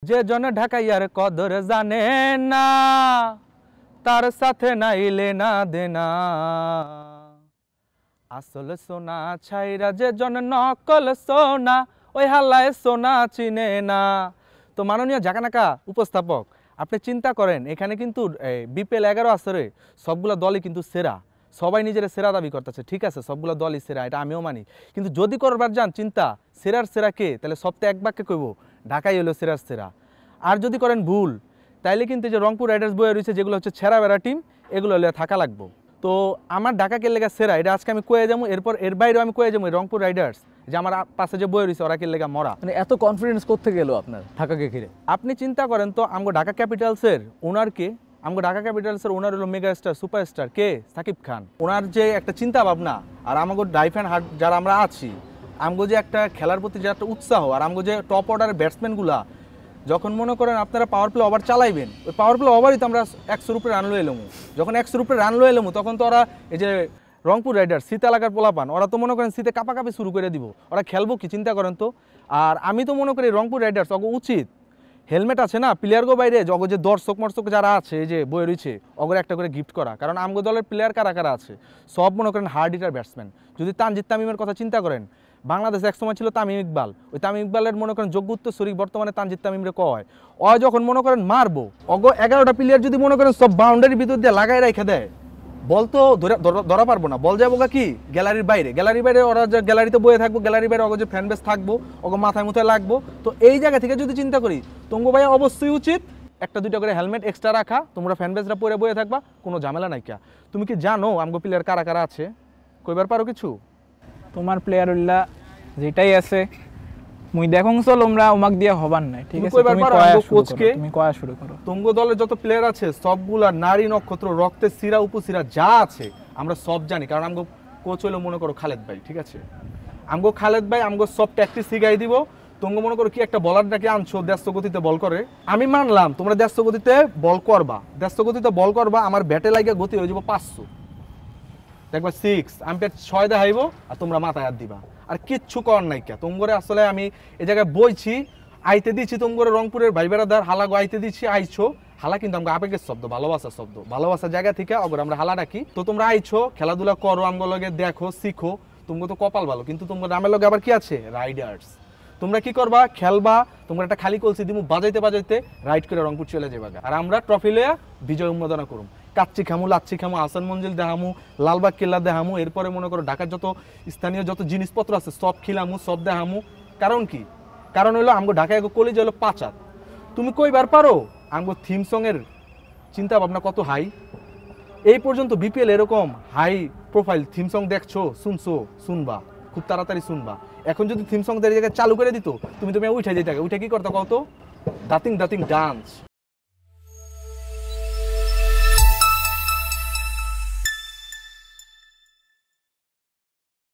যে জন ঢাকাইয়ার কদর জানে না তার সাথে নাইলে না দেনা আসল সোনা ছাইরা যে জন নকল সোনা ওই হাল্লায় সোনা চিনে না। তো মাননীয় জাকানাকা উপস্থাপক, আপনি চিন্তা করেন এখানে কিন্তু বিপিএল 11 আসরে সবগুলো দলই কিন্তু সেরা, সবাই নিজের সেরা দাবি করতেছে, ঠিক আছে সবগুলো দলই সেরা, এটা আমিও মানি, কিন্তু যদি করবার যান চিন্তা সেরার সেরা কে, তাহলে সপ্তাহে এক বাক্যে কইব ঢাকাই হলো সেরার সেরা। আর যদি করেন ভুল তাইলে কিন্তু যে রংপুর রাইডার্স বয়ে রয়েছে যেগুলো হচ্ছে ছেঁড়া বেড়া টিম, এগুলো হলে থাকা লাগবো। তো আমার ঢাকাকে লেগা সেরা এটা আজকে আমি কয়ে যাবো, এরপর এর বাইরেও আমি কয়ে যাবো রংপুর রাইডার্স যে আমার পাশে যে বয়ে রয়েছে ওরা কে লেগা মরা। মানে এত কনফিডেন্স করতে গেল আপনার ঢাকাকে ঘিরে? আপনি চিন্তা করেন তো আমগো ঢাকা ক্যাপিটালসের ওনারকে, আমগো ঢাকা ক্যাপিটালসের ওনার হলো মেগা স্টার সুপারস্টার কে, সাকিব খান। ওনার যে একটা চিন্তা ভাবনা আর আমাগো ডাইফ অ্যান্ড হার্ট যারা আমরা আছি, আমগো যে একটা খেলার প্রতি যে একটা উৎসাহ, আর আমগো যে টপ অর্ডারের ব্যাটসম্যানগুলা যখন মনে করেন আপনারা পাওয়ার প্লে ওভার চালাইবেন, ওই পাওয়ার প্লে ওভারই তো আমরা 100 উপরে রান লয়ে এলাম। যখন 100 উপরে রান লয়ে এলাম তখন তো ওরা এই যে রংপুর রাইডার্স শীত এলাকার পোলাপান, ওরা তো মনে করেন শীতে কাপাকাপি শুরু করে দিব, ওরা খেলবো কি চিন্তা করেন তো। আর আমি তো মনে করি রংপুর রাইডার্স অগ উচিত হেলমেট আছে না প্লেয়ারগো বাইরে অগ যে দর্শক মর্শক যারা আছে এই যে বয়ে রয়েছে অগর একটা করে গিফট করা, কারণ আমগো দলের প্লেয়ার কারা কারা আছে সব মনে করেন হার্ড হিটার ব্যাটসম্যান। যদি তানজিদ তামিমের কথা চিন্তা করেন, বাংলাদেশ একসময় ছিল তামিম ইকবাল, ওই তামিম ইকবালের মনে করেন যোগ্য উত্তরসূরি বর্তমানে তানজিদ তামিমরে কয়, ও যখন মনে করেন মারবো অগ 11টা প্লেয়ার যদি মনে করেন সব বাউন্ডারির ভিতর দিয়ে লাগাই রেখে দেয়, বল তো ধরা পারবো না, বল যাবো কি গ্যালারির বাইরে ওরা যে গ্যালারিতে বয়ে থাকবো, গ্যালারির বাইরে অগ যে ফ্যান বেস থাকবো অগ মাথায় মুথায় লাগবো। তো এই জায়গা থেকে যদি চিন্তা করি তঙ্গু ভাই অবশ্যই উচিত একটা দুইটা করে হেলমেট এক্সট্রা রাখা, তোমরা ফ্যান বেসরা পরে বয়ে থাকবা, কোনো ঝামেলা নাই। তুমি কি জানো আমগো প্লেয়ার কারা কারা আছে, কইবার পারো কিছু? তোমার প্লেয়ার উল্লা যেটাই আছে মুই দেখং চল আমরা ওমাক দিয়া হবার নাই, ঠিক আছে তুমি কয়া শুরু করো। তুঙ্গ দলের যত প্লেয়ার আছে সবগুলা নারী নক্ষত্র, রক্তের সিরা উপসিরা যা আছে আমরা সব জানি, কারণ আমগো কোচ হলো মনে করো খালেদ ভাই, ঠিক আছে আমগো খালেদ ভাই আমগো সব ট্যাকটিস শিখাই দিব। তোমরা মনে করো কি একটা বলারটাকে আনছো 150 গতিতে বল করে, আমি মানলাম তোমরা 150 গতিতে বল করবা, 150 গতিতে বল করবা, আমার ব্যাটে লাগিয়ে গতি হয়ে যাবো 500, দেখবা 6 আম্পায়ার 6 দেখাইবো আর তোমরা মাথায় হাত দিবা, আর কিচ্ছু করার নাই। তোমরা আসলে আমি এই জায়গায় বইছি আইতে দিচ্ছি, তোমরা রংপুরের ভাই বেড়াদার হালাগো আইতে দিচ্ছি, আইছো হালা কিন্তু আমরা আবেগের শব্দ, ভালোবাসার শব্দ, ভালোবাসার জায়গা থেকে অগর আমরা হালা ডাকি। তো তোমরা আইছো খেলাধুলা করো, আমগো লগে দেখো শিখো, তোমরা তো কপাল ভালো, কিন্তু তোমরা নামের লগে আবার কি আছে রাইডার্স। তোমরা কি করবা খেলবা, তোমরা একটা খালি কলসি দিমু বাজাইতে বাজাইতে রাইড করে রংপুর চলে যাবা, আর আমরা ট্রফি লইয়া বিজয় উন্মোদনা করুম, কাচ্চি খামু লাচ্ছি খামু আসান মঞ্জিল দেখামু লালবাগ কেল্লা দেখামু, এরপরে মনে করো ঢাকার যত স্থানীয় যত জিনিসপত্র আছে সব খিলামু সব দেখামু। কারণ কি, কারণ হইলো আমগো ঢাকায় কলেজ হলো 5 হাত। তুমি কইবার পারো আমগো থিম সং এর চিন্তা ভাবনা কত হাই, এই পর্যন্ত বিপিএল এরকম হাই প্রোফাইল থিম সং দেখছো শুনছো শুনবা খুব তাড়াতাড়ি শুনবা। এখন যদি থিম সং জায়গায় চালু করে দিত তুমি উঠে যেতে, উঠে কি করতে কত দাতিং দাতিং ডান্স